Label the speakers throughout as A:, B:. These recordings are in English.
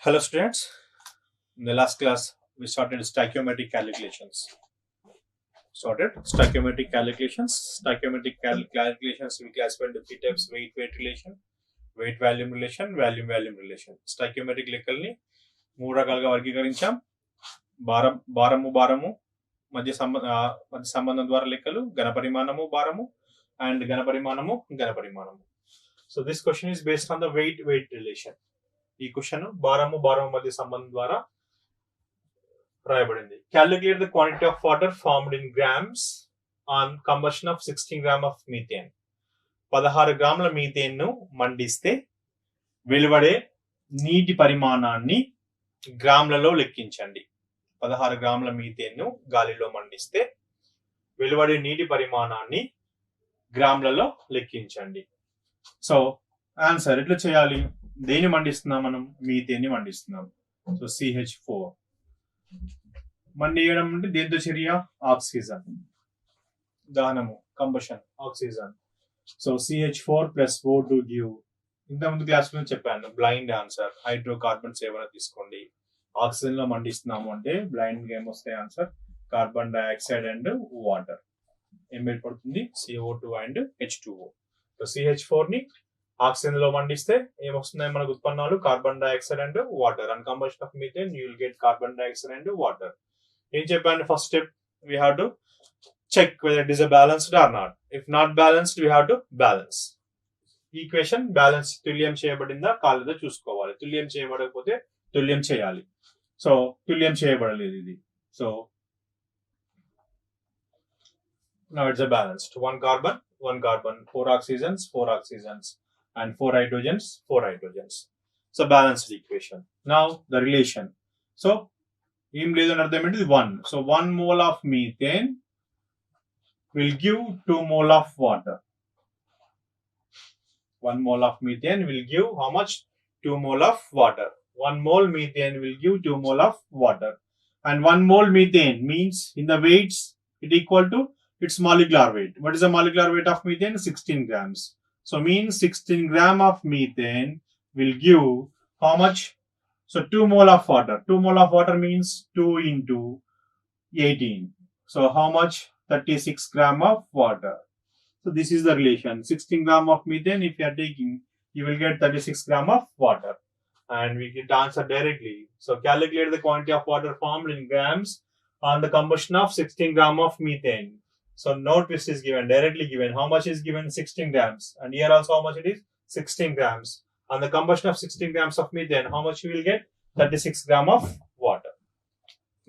A: Hello students, in the last class we started stoichiometric calculations. Stoichiometric calculations we classify into three types: weight relation, weight volume relation, volume relation. Stoichiometric లెక్కల్ని మూడు రకాలుగా వర్గీకరించాం. భారము మధ్య సంబంధం ద్వారా లెక్కలు, ఘనపరిమాణము భారము and ఘనపరిమాణము. So this question is based on the weight relation. ఈ క్వశ్చన్ భారము మధ్య సంబంధం ద్వారా రాయబడింది. Calculate the quantity of water formed in grams on combustion of 16 grams of methane. 16 గ్రాముల మీథేన్ ను మండిస్తే వెలువడే నీటి పరిమాణాన్ని గ్రాములలో లెక్కించండి. 16 గ్రాముల మీథేన్ ను గాలిలో మండిస్తే వెలువడే నీటి పరిమాణాన్ని గ్రాములలో లెక్కించండి. సో ఆన్సర్ ఎట్లా చేయాలి? దేని మండిస్తున్నాం? మనం మీథేన్ ని మండిస్తున్నాం. సో CH4 మండియడం అంటే దేంతో చర్య? ఆక్సిజన్, దహనము, combustion, oxygen. So CH4 plus O2 give. ఇంతకుముందు క్లాస్ లో చెప్పాను, బ్లైండ్ ఆన్సర్. హైడ్రోకార్బన్స్ ఏమైనా తీసుకోండి. ఆక్సిజన్ లో మండిస్తున్నాము అంటే బ్లైండ్ గా ఏమొస్తాయి answer? Carbon dioxide and water. ఏం ఏర్పడుతుంది? CO2 and H2O. So CH4 ని ఆక్సిజన్ లో మండిస్తే ఏమొస్తున్నాయి మనకు ఉత్పన్నాలు? Carbon dioxide and water. And combustion of methane you will get carbon dioxide and water. ఏం చెప్పాను? First step we have to check whether it is a balanced or not. If not balanced, we have to balance. Equation balance తుల్యం చేయబడిందా కాలేదో చూసుకోవాలి. తుల్యం చేయబడకపోతే తుల్యం చేయాలి. So తుల్యం చేయబడలేదు ఇది. So now it's a balanced. One carbon, 4 oxygens and 4 hydrogens. So balanced equation. Now the relation. So ఏం లేదని అర్థం ఏంటి? 1. So 1 mole of methane will give 2 mole of water. 1 mole of methane will give how much? 2 mole of water. 1 mole methane will give 2 mole of water. And 1 mole methane means in the weights it equal to its molecular weight. What is the molecular weight of methane? 16 grams. So means 16 gram of methane will give how much? So 2 mole of water. 2 mole of water means 2 into 18. So how much? 36 gram of water. So this is the relation. 16 gram of methane if you are taking, you will get 36 gram of water. And we get answer directly. So calculate the quantity of water formed in grams on the combustion of 16 gram of methane. So no twist is given, directly given. How much is given? 16 grams. And here also how much it is? 16 grams. On the combustion of 16 grams of methane, how much you will get? 36 gram of water.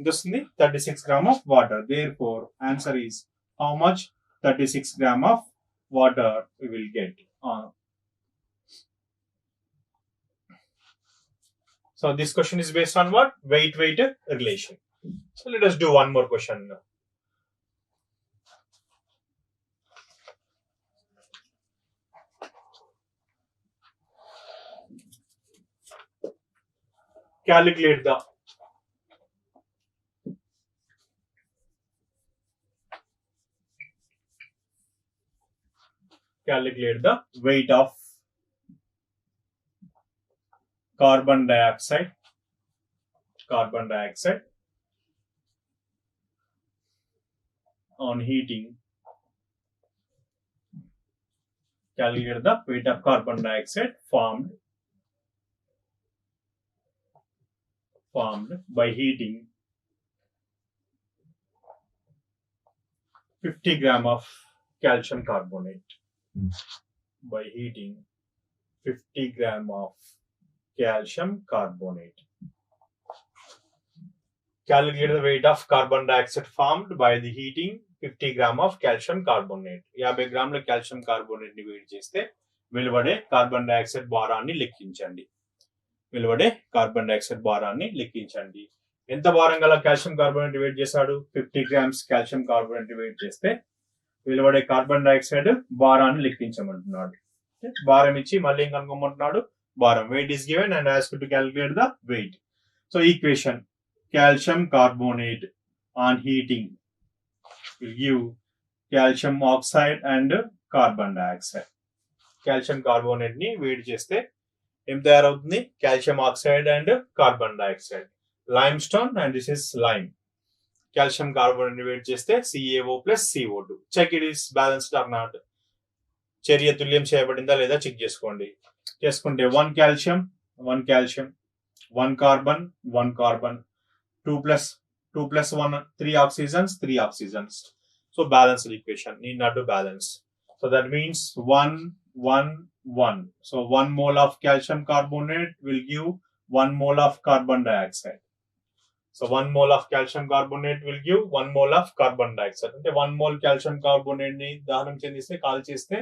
A: This is the 36 gram of water. Therefore, answer is how much? 36 gram of water we will get. So this question is based on what? Weight relation. So let us do one more question now. Calculate the weight of carbon dioxide on heating. Calculate the weight of carbon dioxide formed by heating 50 gram of calcium carbonate. By heating 50 gram of calcium carbonate. Calculate the weight of carbon dioxide formed by the heating 50 gram of calcium carbonate. 50 గ్రాముల calcium carbonate ని వేడి చేస్తే వెలువడే carbon dioxide భారాన్ని లెక్కించండి. ఎంత భారం గల కాల్షియం కార్బోనేట్ వేడి చేశాడు? 50 గ్రామ్స్ కాల్షియం కార్బోనేట్ వేడి చేస్తే వెలువడే కార్బన్ డైఆక్సైడ్ భారాన్ని లెక్కించమంటున్నాడు. భారం ఇచ్చి మళ్ళీ ఏం కనుక్కోమంటున్నాడు? భారం. Weight is given and asked to calculate the weight. So equation: calcium carbonate on heating will give calcium oxide and carbon dioxide. Calcium carbonate ని వేడి చేస్తే ఏం తయారవుతుంది? Calcium oxide and carbon dioxide. Limestone and this is lime. Calcium carbonate వేడి చేస్తే CaO plus CO2. Check it is balanced or not. చర్య తుల్యం చేయబడిందా లేదా చెక్ చేసుకోండి. చేసుకుంటే 1 calcium 1 carbon 1 carbon 2 plus 1 3 oxygens. So balanced equation, need not to balance. So that means 1 1 1. So 1 mole of calcium carbonate will give 1 mole of carbon dioxide. So 1 mole of calcium carbonate will give 1 mole of carbon dioxide. అంటే 1 mole calcium carbonate ని దహనం చెందిస్తే call చేస్తే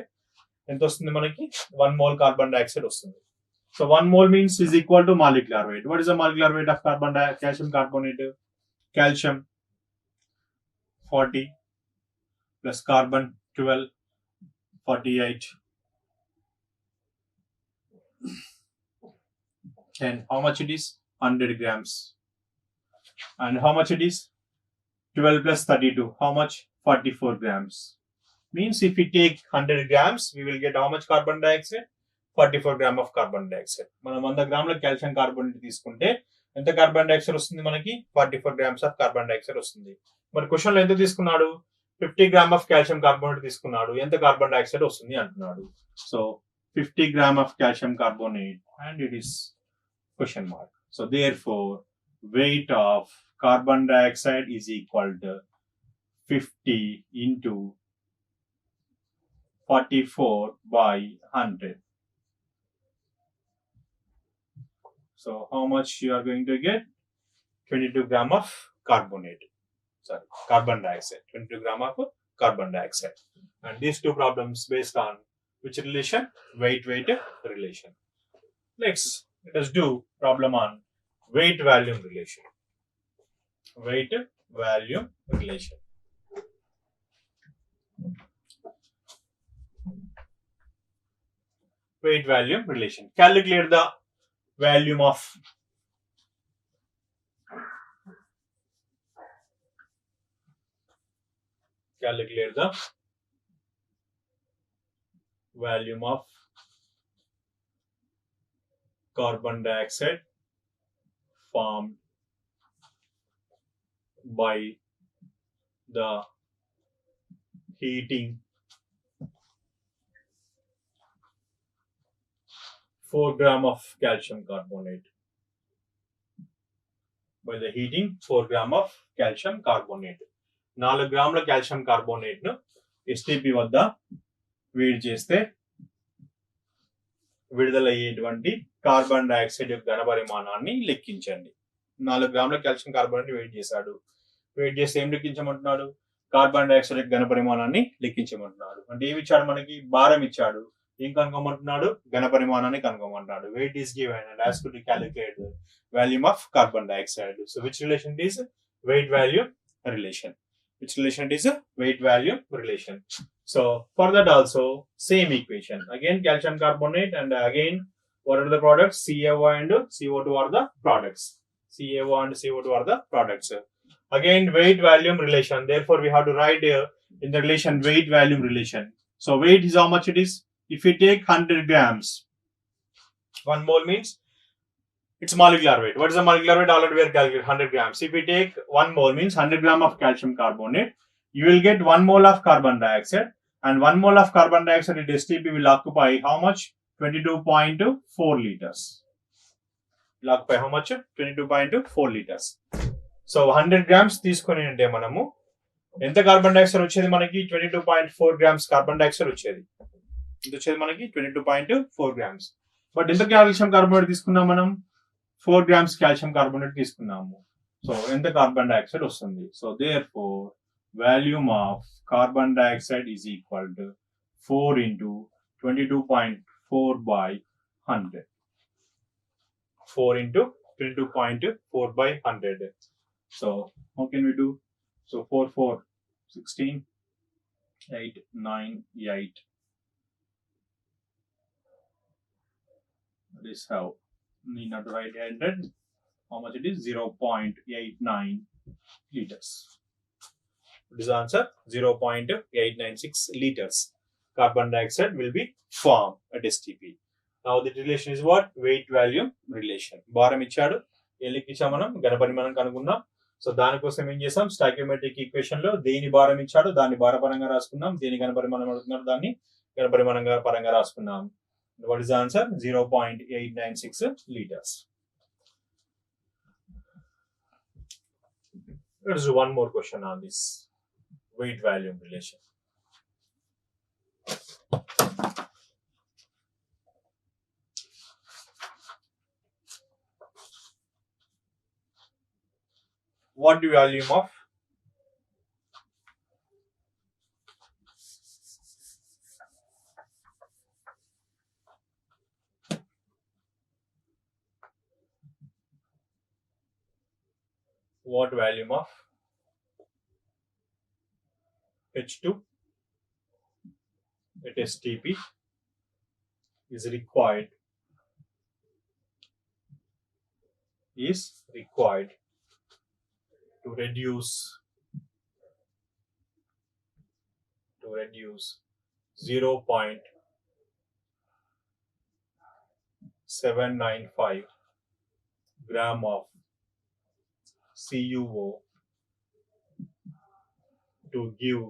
A: ఎంత వస్తుంది మనకి? 1 mole carbon dioxide వస్తుంది. So 1 mole means is equal to molecular weight. What is the molecular weight of calcium carbonate? Calcium 40 plus carbon 12, 48. And how much it is? 100 grams. And how much it is? 12 plus 32. How much? 44 grams. Means if we take 100 grams, we will get how much carbon dioxide? 44 gram of carbon dioxide. మనం 100 గ్రాముల calcium carbonate తీసుకుంటే ఎంత carbon dioxide వస్తుంది మనకి? 44 grams of carbon dioxide వస్తుంది. మరి question లో ఎంత తీసుకున్నాడు? 50 grams ఆఫ్ కాల్షియం కార్బోనేట్ తీసుకున్నాడు. ఎంత కార్బన్ డైఆక్సైడ్ వస్తుంది అంటున్నాడు. So 50 grams of calcium carbonate and it is question mark. So therefore weight of carbon dioxide is equal to 50 into 44 by 100. So how much you are going to get? 22 grams of carbonate. Sorry, carbon dioxide. 22 grams of carbon dioxide. And these two problems based on which relation? Weight relation. Next, let us do problem on weight volume relation. Weight volume relation. Weight volume relation. Calculate the volume of carbon dioxide formed by the heating 4 grams of calcium carbonate. By the heating 4 grams of calcium carbonate. 4 గ్రాముల calcium carbonate ను STP వద్ద వేడి చేస్తే విడుదలయ్యేటువంటి carbon dioxide యొక్క ఘనపరిమాణాన్ని లెక్కించండి. 4 గ్రాముల calcium carbonate వేడి చేశాడు. వేడి చేస్తే ఏం లెక్కించమంటున్నాడు? కార్బన్ డైఆక్సైడ్ యొక్క ఘనపరిమాణాన్ని లెక్కించమంటున్నాడు. అంటే ఏమి ఇచ్చాడు మనకి? భారం ఇచ్చాడు. ఏం కనుక్కోమంటున్నాడు? ఘనపరిమాణాన్ని కనుక్కోమంటున్నాడు. weight is given and asked to calculate the volume of carbon dioxide. So which relation is weight volume relation? Which relation is weight volume relation? So for that also same equation. Again calcium carbonate and again what are the products? CaO and CO2 are the products. CaO and CO2 are the products. Again weight volume relation. Therefore we have to write in the relation weight volume relation. So weight is how much it is? If we take 100 grams, 1 mole means it's molecular weight. What is the molecular weight? Already we are calculating 100 grams. If we take 1 mole means 100 grams of calcium carbonate, you will get 1 mole of carbon dioxide, and 1 mole of carbon dioxide at STP will occupy how much? 22.4 liters. Will occupy how much? 22.4 liters. So 100 grams తీసుకొని అంటే మనము ఎంత carbon dioxide వచ్చేది మనకి? 22.4 grams carbon dioxide వచ్చేది. ఇది వచ్చేది మనకి 22.4 grams. బట్ ఎంత కాల్షియం కార్బోనేట్ తీసుకున్నాం మనం? 4 grams కాల్షియం కార్బోనేట్ తీసుకున్నాము. సో ఎంత కార్బన్ డైఆక్సైడ్ వస్తుంది? So therefore volume of carbon dioxide is equal to 4 into 22.4 by 100. 4 into 22.4 by 100. So how can we do? So 4 4 16 8 9 8. That is how need not to write 100. How much it is? 0.89 liters. What is the answer? 0.896 liters. Carbon dioxide will be formed at STP. Now the relation is what? Weight volume relation. భారం ఇచ్చాడు, ఏం లెక్కించాం మనం? ఘనపరిమాణం కనుక్కుందాం. So దానికోసం ఏం చేసాం? Stoichiometric equation లో దేని భారం ఇచ్చాడు దాన్ని భారపరంగా రాసుకున్నాం, దేని ఘనపరిమాణం అడుగుతున్నాడు దాన్ని ఘనపరిమాణంగా పరంగా రాసుకున్నాం. What is the answer? 0.896 liters. Let's do one more question on this weight volume relation. What the volume of H2 at STP is required to reduce 0.795 gram of CuO to give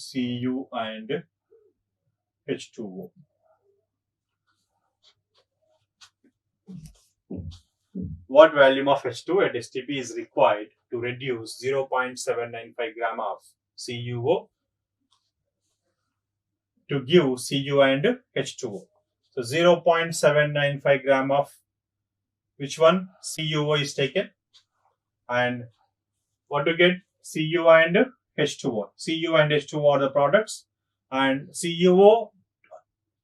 A: Cu and H2O. What volume of H2 at STP is required to reduce 0.795 gram of CuO to give Cu and H2O? So 0.795 gram of which one? CuO is taken, and what to get? Cu and H2O. Cu and H2O are the products, and CuO,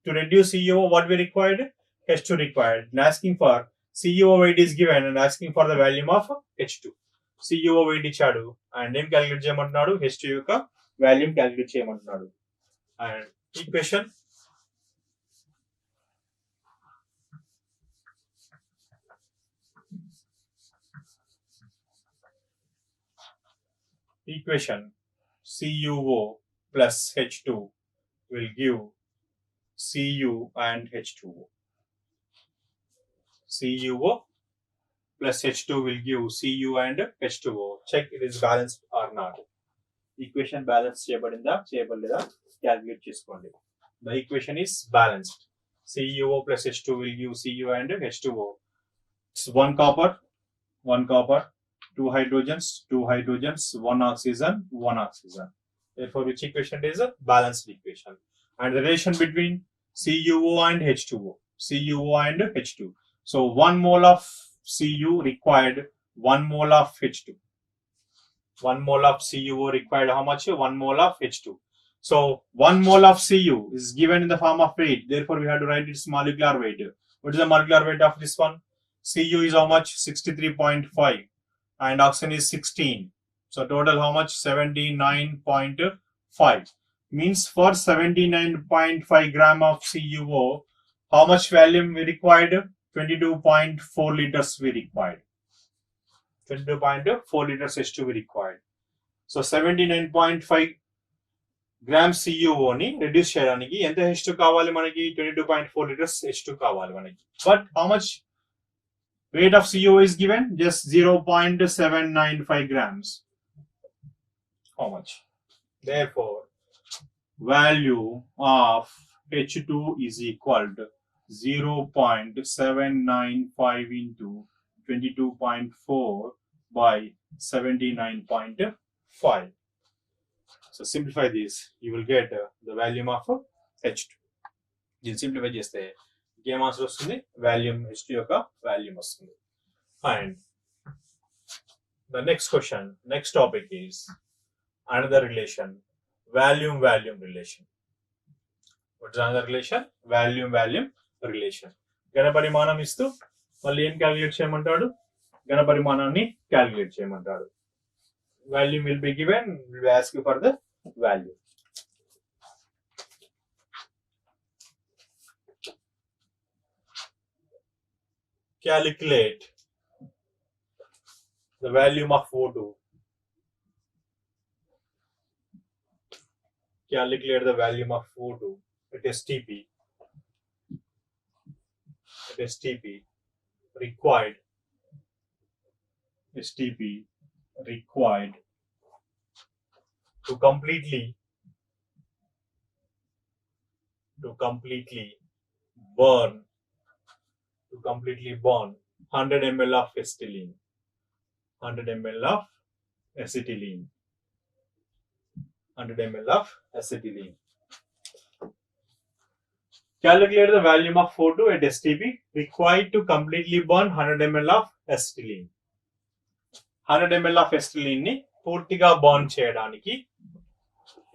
A: to reduce CuO, what we required? H2 required. And asking for CuO weight is given and asking for the volume of H2. CuO weight ఇచ్చాడు and ఏం calculate చేయమంటున్నాడు? H2 యొక్క volume calculate చేయమంటున్నాడు. And equation CuO plus H2 will give Cu and H2O. CuO plus H2 will give Cu and H2O. Check it is balanced or not. Equation balance చేయబడిందా చేయబడలేదా calculate చేసుకోండి. The equation is balanced. CuO plus H2 will give Cu and H2O. It's one copper, two hydrogens, one oxygen. Therefore, which equation is a balanced equation? And the relation between CuO and H2O. So 1 mole of Cu required 1 mole of H2. 1 mole of CuO required how much? 1 mole of H2. So 1 mole of Cu is given in the form of weight. Therefore, we have to write its molecular weight. What is the molecular weight of this one? Cu is how much? 63.5. And oxygen is 16. So total how much? 79.5. Means for 79.5 gram of CuO, how much volume we required? 22.4 liters we required. 22.4 liters H2 we required. So 79.5 grams CuO ni reduce cheyadaniki enta H2 kavali manaki? 22.4 liters H2 kavali manaki. But how much weight of CuO is given? Just 0.795 grams. How much? Therefore, value of H2 is equal to 0.795 into 22.4 by 79.5. So simplify this. You will get the volume of H2. You simplify cheste game answer వస్తుంది, volume H2 యొక్క volume వస్తుంది. And the next question, next topic is another relation, volume relation. What is another relation? Volume relation. ఘనపరిమాణం ఇస్తూ మళ్ళీ ఏం calculate చేయమంటాడు? ఘనపరిమాణాన్ని calculate చేయమంటాడు. Volume will be given, we will ask you for the value. Calculate the volume of O2. Calculate the volume of O2 at STP STP required STP required to completely burn 100 ml of acetylene 100 ml of acetylene 100 ml of acetylene. Calculate the volume of O2 at STP required to completely burn 100 ml of acetylene. 100 ml of acetylene ని పూర్తిగా burn చేయడానికి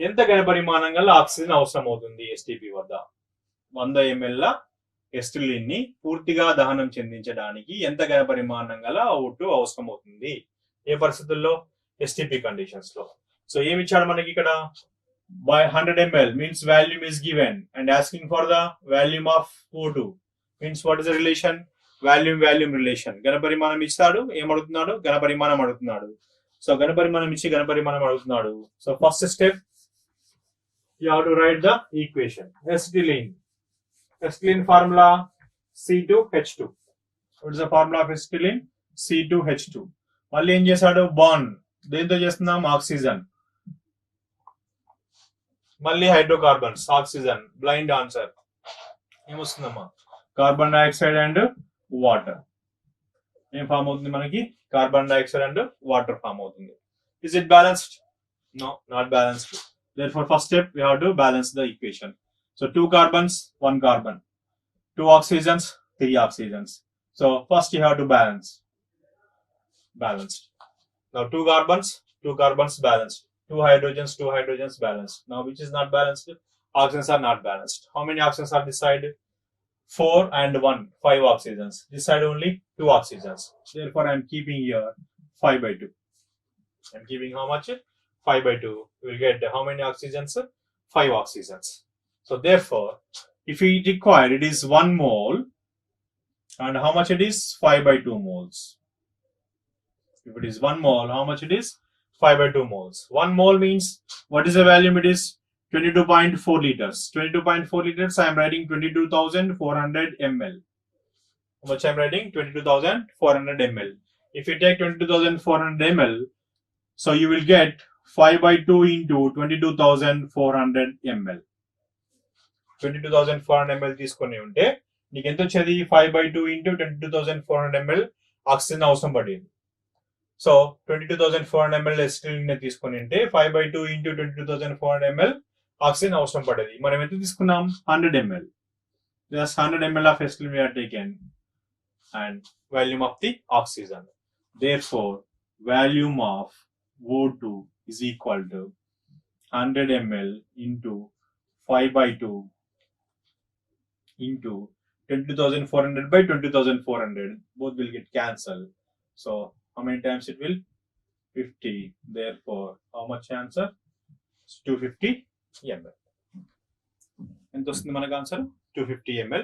A: ఎంత ఘనపరిమాణం గల oxygen అవసరం అవుతుంది? STP వద్ద 100 ml ఎస్టిలిన్ ని పూర్తిగా దహనం చెందించడానికి ఎంత ఘనపరిమాణం గల O2 అవసరం అవుతుంది? ఏ పరిస్థితుల్లో? STP కండిషన్స్ లో. సో ఏమి ఇచ్చాడు మనకి ఇక్కడ? By 100 ml means volume is given and asking for the volume of O2 means what is the relation? Volume relation. ఘనపరిమాణం ఇస్తాడు, ఏమడుగుతున్నాడు? ఘనపరిమాణం అడుగుతున్నాడు. సో ఘనపరిమాణం ఇచ్చి ఘనపరిమాణం అడుగుతున్నాడు. So first step you have to write the equation. Acetylene formula C2H2. What is the formula of acetylene? C2H2. మళ్ళీ ఏం చేశాడు? Bond దేంతో చేస్తున్నాం? Oxygen. మళ్ళీ హైడ్రోకార్బన్స్, ఆక్సిజన్. బ్లైండ్ ఆన్సర్ ఏమొస్తుందమ్మా? Carbon dioxide and water. ఏం ఫామ్ అవుతుంది మనకి? Carbon dioxide and water form అవుతుంది. Is it balanced? No, not balanced. Therefore, first step we have to balance the equation. So 2 carbons, 1 carbon, 2 oxygens, 3 oxygens. So first you have to balanced. Now 2 carbons balanced. 2 hydrogens balanced. Now which is not balanced? Oxygens are not balanced. How many oxygens are this side? 4 and 1, 5 oxygens. This side only 2 oxygens. Therefore I am keeping here 5 by 2. I am keeping how much? 5 by 2. We will get how many oxygens? 5 oxygens. So therefore, if we require, it is 1 mole, and how much it is? 5 by 2 moles. If it is 1 mole, how much it is? 5 by 2 moles. 1 mole means, what is the volume? It is 22.4 liters. 22.4 liters, I am writing 22,400 ml. How much I am writing? 22,400 ml. If you take 22,400 ml, so you will get 5 by 2 into 22,400 ml. 22,400 ml తీసుకొని ఉంటే నీకు ఎంత వచ్చేది? 5 by 2 into 22,400 ml oxygen అవసరం పడింది. So 22,400 ml ఎస్టిలిన్ తీసుకొని ఉంటే 5 by 2 into 22,400 ml oxygen అవసరం పడేది. మనం ఎంత తీసుకున్నాం? 100 ml. Just 100 ml of acetylene we are taken and volume of the oxygen. Therefore, volume of O2 is equal to 100 ml into 5 by 2 into 22,400 by 22,400. Both will get cancelled. So how many times it will? 50. Therefore, how much answer? 250 ml. ఎంత వస్తుంది మనకు answer? 250 ml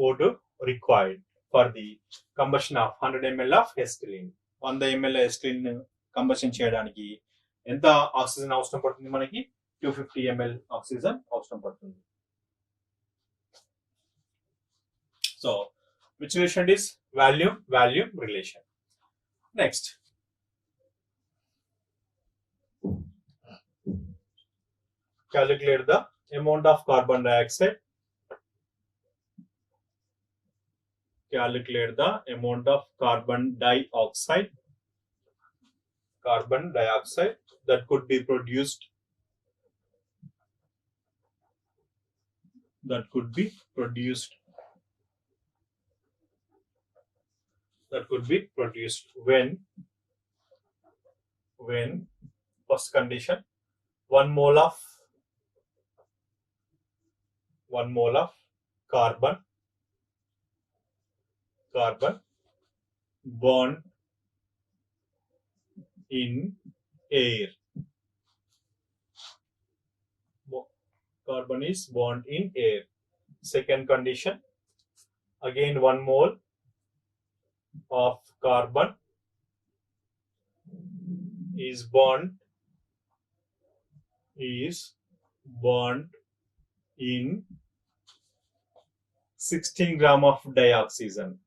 A: O2 required for the combustion of 100 ml of acetylene. 100 ml acetylene combustion చేయడానికి ఎంత oxygen అవసరం పడుతుంది మనకి? 250 ml oxygen అవసరం పడుతుంది. So which relation is? Volume relation. Next, calculate the amount of carbon dioxide. Calculate the amount of carbon dioxide that could be produced when first condition 1 mole of carbon bond in air. Carbon is bond in air. Second condition, again 1 mole of carbon is bond in 16 gram of dioxygen.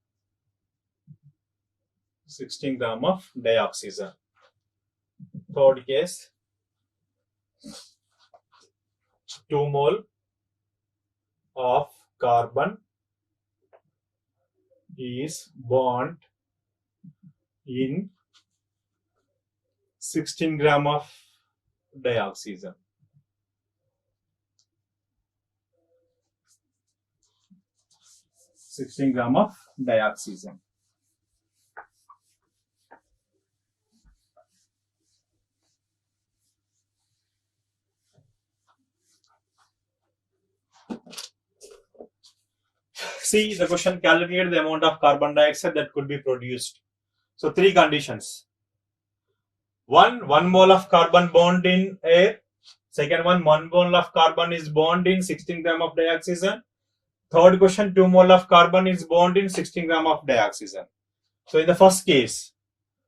A: 16 gram of dioxygen. Third case, 2 mole of carbon is bond in 16 gram of dioxygen. 16 gram of dioxygen. See the question, calculate the amount of carbon dioxide that could be produced. So 3 conditions. One mole of carbon bond in air. Second one mole of carbon is bond in 16 gram of dioxygen. Third question, 2 mole of carbon is bond in 16 gram of dioxygen. So in the first case,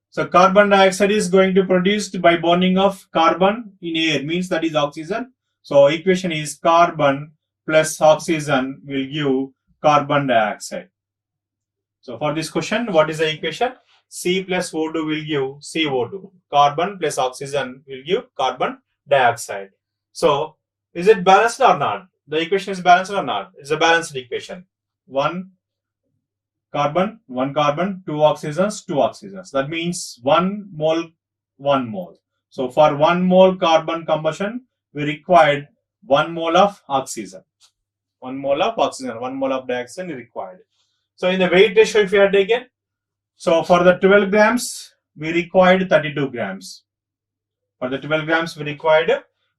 A: so carbon dioxide is going to produced by burning of carbon in air, means that is oxygen. So equation is carbon plus oxygen will give carbon dioxide. So for this question, what is the equation? C plus O2 will give CO2. Carbon plus oxygen will give carbon dioxide. So is it balanced or not? The equation is balanced or not? It's a balanced equation. One carbon, 2 oxygens, 2 oxygens. That means 1 mole, 1 mole. So for 1 mole carbon combustion, we required 1 mole of oxygen. 1 mole of oxygen, 1 mole of dioxide is required. So in the weight ratio, if you are taken, so for the 12 grams, we required 32 grams. For the 12 grams, we required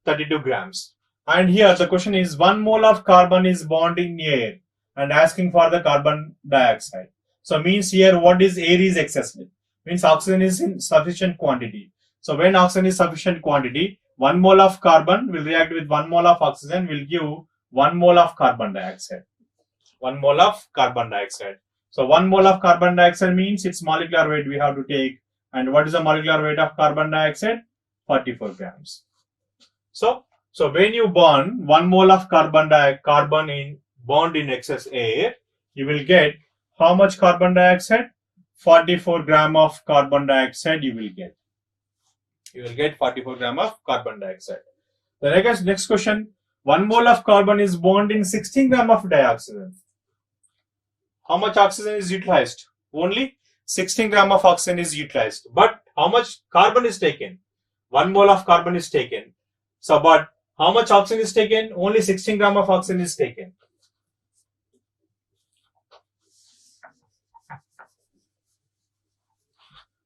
A: 32 grams. And here the question is 1 mole of carbon is bond in air and asking for the carbon dioxide. So means here what is air is excess. Means oxygen is in sufficient quantity. So when oxygen is sufficient quantity, 1 mole of carbon will react with 1 mole of oxygen will give 1 mole of carbon dioxide. 1 mole of carbon dioxide. So 1 mole of carbon dioxide means its molecular weight we have to take. And what is the molecular weight of carbon dioxide? 44 grams. So when you burn 1 mole of carbon in bond in excess air, you will get how much carbon dioxide? 44 gram of carbon dioxide you will get. You will get 44 gram of carbon dioxide. The next question, 1 mole of carbon is bond in 16 gram of dioxygen. How much oxygen is utilized? Only 16 gram of oxygen is utilized. But how much carbon is taken? 1 mole of carbon is taken. So, but how much oxygen is taken? Only 16 gram of oxygen is taken.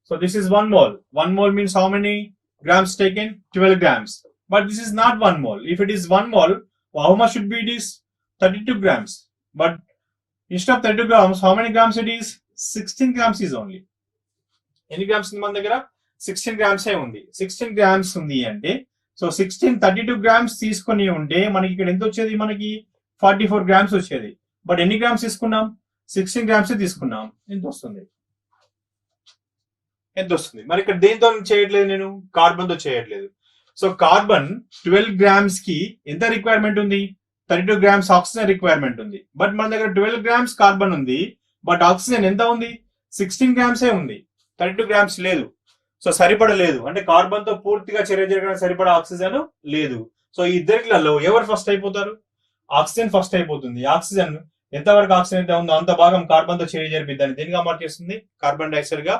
A: So this is 1 mole. 1 mole means how many grams taken? 12 grams. But this is not 1 mole. If it is 1 mole, how much should be it is? 32 grams. But instead of 32 grams, how many grams it is? 16 grams is only. Any grams in the 16 grams hai undi. 16 grams undi ante. So 32 grams తీసుకొని ఉంటే మనకి ఇక్కడ ఎంత వచ్చేది? మనకి 44 grams వచ్చేది. But ఎన్ని grams తీసుకున్నాం? 16 grams తీసుకున్నాం. ఎంత వస్తుంది? మరి ఇక్కడ దేంతో చేయట్లేదు, నేను కార్బన్ తో చేయట్లేదు. సో కార్బన్ 12 grams కి ఎంత రిక్వైర్మెంట్ ఉంది? 32 grams ఆక్సిజన్ రిక్వైర్మెంట్ ఉంది. బట్ మన దగ్గర 12 grams కార్బన్ ఉంది, బట్ ఆక్సిజన్ ఎంత ఉంది? 16 grams ఉంది, 32 grams లేదు. సో సరిపడలేదు, అంటే కార్బన్ తో పూర్తిగా చర్య జరగడానికి సరిపడ ఆక్సిజన్ లేదు. సో ఈ ఇద్దరిలో ఎవరు ఫస్ట్ అయిపోతారు? ఆక్సిజన్ ఫస్ట్ అయిపోతుంది. ఆక్సిజన్ ఎంతవరకు ఆక్సిజన్ అయితే ఉందో అంత భాగం కార్బన్ తో చర్య జరిపిద్దని దేనిగా మార్చేస్తుంది? కార్బన్ డైఆక్సైడ్ గా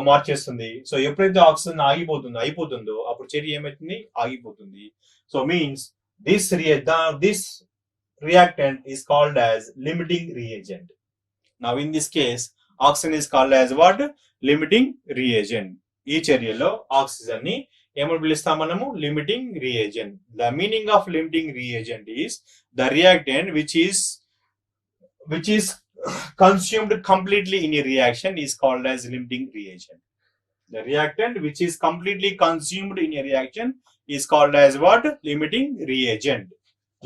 A: మార్చేస్తుంది. సో ఎప్పుడైతే ఆక్సిజన్ అయిపోతుందో అప్పుడు చర్య ఏమైతుంది? ఆగిపోతుంది. So means this reactant is called as limiting reagent. Now in this case, oxygen is called as what? Limiting reagent. ఈ చర్యలో ఆక్సిజన్ ని ఏమని పిలుస్తాం మనము? Limiting reagent. The meaning of limiting reagent is the reactant which is consumed completely in a reaction is called as limiting reagent. The reactant which is completely consumed in a reaction is called as what? Limiting reagent.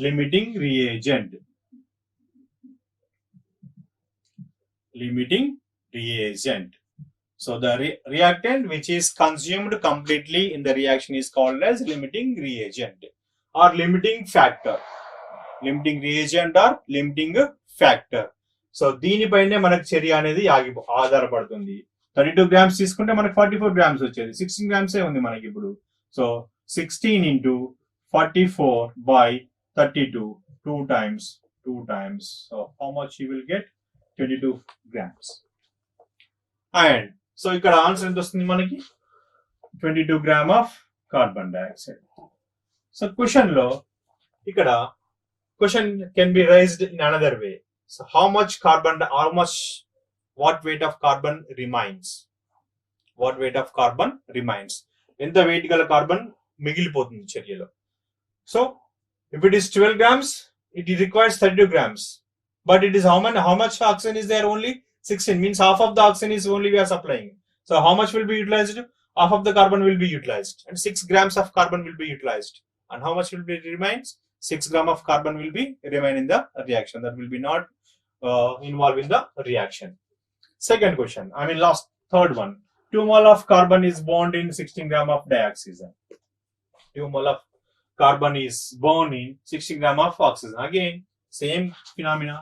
A: Limiting reagent. Limiting reagent. So the reactant which is consumed completely in the reaction is called as limiting reagent or limiting factor. Limiting reagent or limiting factor. So దీనిపైనే మనకు చర్య అనేది ఆధారపడుతుంది. 32 grams తీసుకుంటే మనకు 44 grams వచ్చేది. 16 grams ఉంది మనకి ఇప్పుడు. So 16 into 44 by 32, 2 times. So how much you will get? 22 grams. And so ఇక్కడ ఆన్సర్ ఎంత వస్తుంది మనకి? 22 gram of carbon dioxide. So question లో ఇక్కడ question can be raised in another way. So what weight of carbon remains? What weight of carbon remains? ఎంత weight గల carbon మిగిలిపోతుంది చర్యలో? So if it is 12 grams, it requires 32 grams. But it is how much oxygen is there? Only 16, means half of the oxygen is only we are supplying. So how much will be utilized? Half of the carbon will be utilized, and 6 grams of carbon will be utilized. And how much will be remains? 6 gram of carbon will be remain in the reaction. That will be not involved in the reaction. Second question, third one. 2 mole of carbon is bound in 16 gram of dioxygen. 2 mole of carbon is bound in 16 gram of oxygen. Again, same phenomena.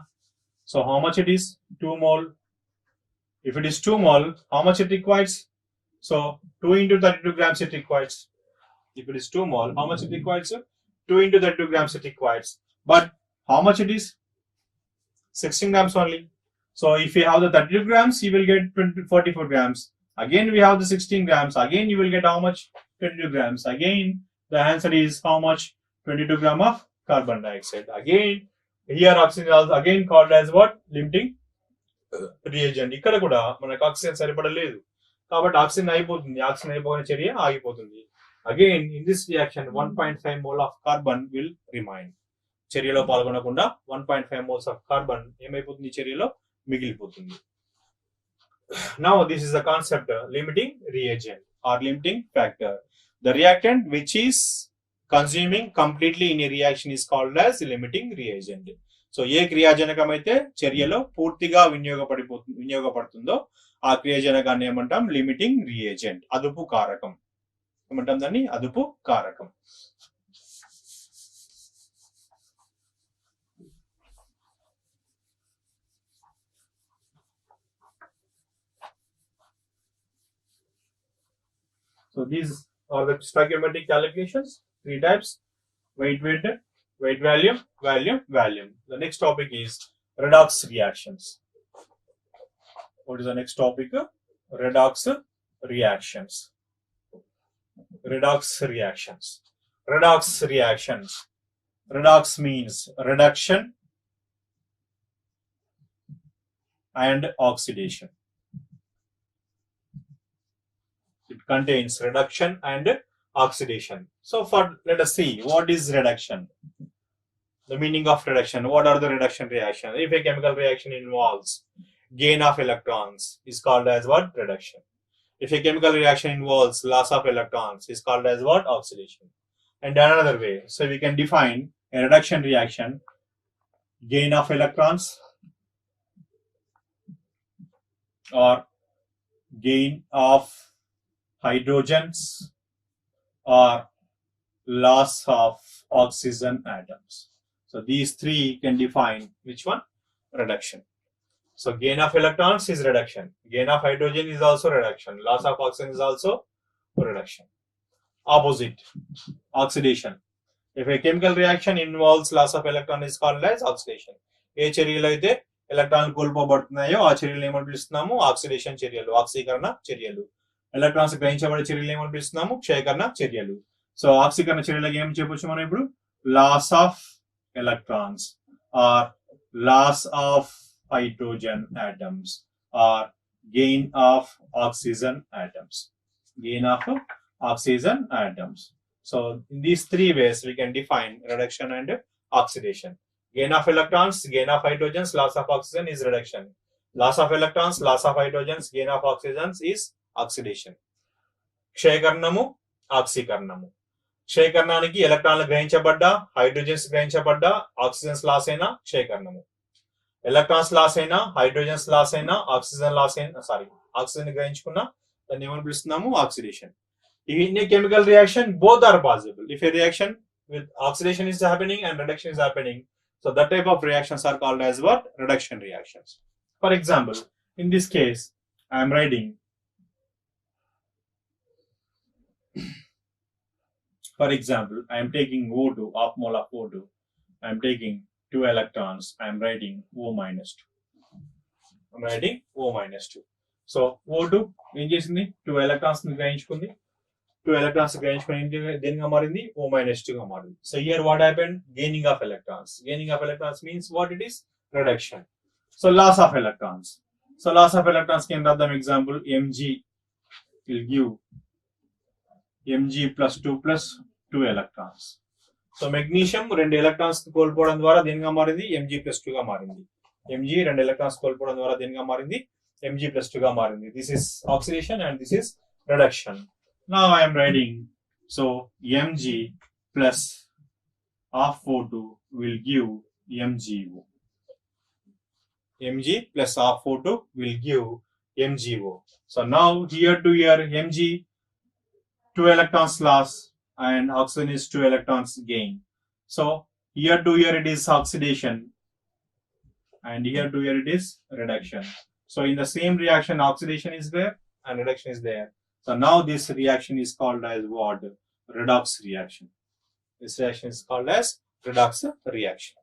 A: So how much it is? 2 mole. If it is 2 mole, how much it requires? So 2 into 32 grams it requires. If it is 2 mole, how much it requires? 2 into 32 grams it requires. But how much it is? 16 grams only. So if you have the 32 grams, you will get 44 grams. Again, we have the 16 grams. Again, you will get how much? 22 grams. Again, the answer is how much? 22 gram of carbon dioxide. Again, here oxygen is again called as what? Limiting reagent. ఇక్కడ కూడా మనకు oxygen సరిపడలేదు కాబట్టి oxygen అయిపోతుంది. Oxygen అయిపోయిన చర్య ఆగిపోతుంది. Again, in this reaction, 1.5 mole of carbon will remain. చర్యలో పాల్గొనకుండా 1.5 moles of carbon ఏమైపోతుంది? చర్యలో మిగిలిపోతుంది. Now, this is the concept limiting reagent or limiting factor. The reactant which is consuming completely in a reaction is called as limiting reagent. So, ఏ క్రియాజనకం అయితే చర్యలో పూర్తిగా వినియోగపడుతుందో ఆ క్రియాజనకాన్ని ఏమంటాం? Limiting reagent, అదుపు కారకం. ఏమంటాం దాన్ని? అదుపు కారకం. So these are the stoichiometric calculations. 3 types: weight, volume. The next topic is redox reactions. What is the next topic? Redox reactions. Redox reactions. Redox means reduction and oxidation. It contains reduction and oxidation. So let us see what is reduction. The meaning of reduction. What are the reduction reactions? If a chemical reaction involves gain of electrons, is called as what? Reduction. If a chemical reaction involves loss of electrons, is called as what? Oxidation. And another way, so we can define a reduction reaction: gain of electrons or gain of hydrogens or loss of oxygen atoms. So these three can define which one? Reduction. So gain of electrons is reduction. Gain of hydrogen is also reduction. Loss of oxygen is also reduction. Opposite, oxidation. If a chemical reaction involves loss of electron, is called as oxidation. ఏ చర్యలు అయితే ఎలక్ట్రాన్లు కోల్పోబడుతున్నాయో ఆ చర్యలు ఏమని పిలుస్తున్నాము? Oxidation చర్యలు, ఆక్సీకరణ చర్యలు. ఎలక్ట్రాన్స్ గ్రహించబడే చర్యలు ఏమని పిలుస్తున్నాము? క్షయకరణ చర్యలు. సో ఆక్సీకరణ చర్యలకు ఏం చెప్పొచ్చు మనం ఇప్పుడు? Loss of electrons or loss of hydrogen atoms or gain of oxygen atoms. Gain of oxygen atoms. So in these 3 ways we can define reduction and oxidation. Gain of electrons, gain of hydrogens, loss of oxygen is reduction. Loss of electrons, loss of hydrogens, gain of oxygens is oxidation. క్షయకరణము, ఆక్సీకరణము. క్షయకరణానికి ఎలక్ట్రాన్లు గ్రహించబడ్డా, hydrogens గ్రహించబడ్డా, oxygens loss అయినా క్షయకరణము. Electrons loss అయినా, hydrogens loss అయినా, oxygen గ్రహించుకున్నా దాన్ని ఏమని పిలుస్తున్నాము? Oxidation. In a chemical reaction, both are possible. If a reaction with oxidation is happening and reduction is happening, So that type of reactions are called as what? Reduction reactions. For example, in this case, I am writing, for example, I am taking O2, half mole of O2. I am taking 2 electrons. I am writing O minus 2. I am writing O minus 2. So O2 ఏం చేసింది? 2 electrons ని గ్రహించుకుంది. 2 electrons గ్రహించుకుని దేనిగా మారింది? O minus 2 గా మారింది. So here what happened? Gaining of electrons. Gaining of electrons means what it is? Reduction. So loss of electrons. So loss of electrons can random example Mg will give Mg plus 2 plus 2 electrons. So magnesium 2 electrons కోల్పోవడం ద్వారా దేనిగా మారింది? Mg plus 2 గా మారింది. Mg 2 electrons కోల్పోవడం ద్వారా దేనిగా మారింది? Mg plus 2 గా మారింది. This is oxidation and this is reduction. Now I am writing, so Mg plus half O2 will give MgO. Mg plus half O2 will give MgO. So now here to here Mg 2 electrons loss and oxygen is 2 electrons gain. So here to here it is oxidation and here to here it is reduction. So in the same reaction oxidation is there and reduction is there. So now this reaction is called as what? Redox reaction. This reaction is called as redox reaction.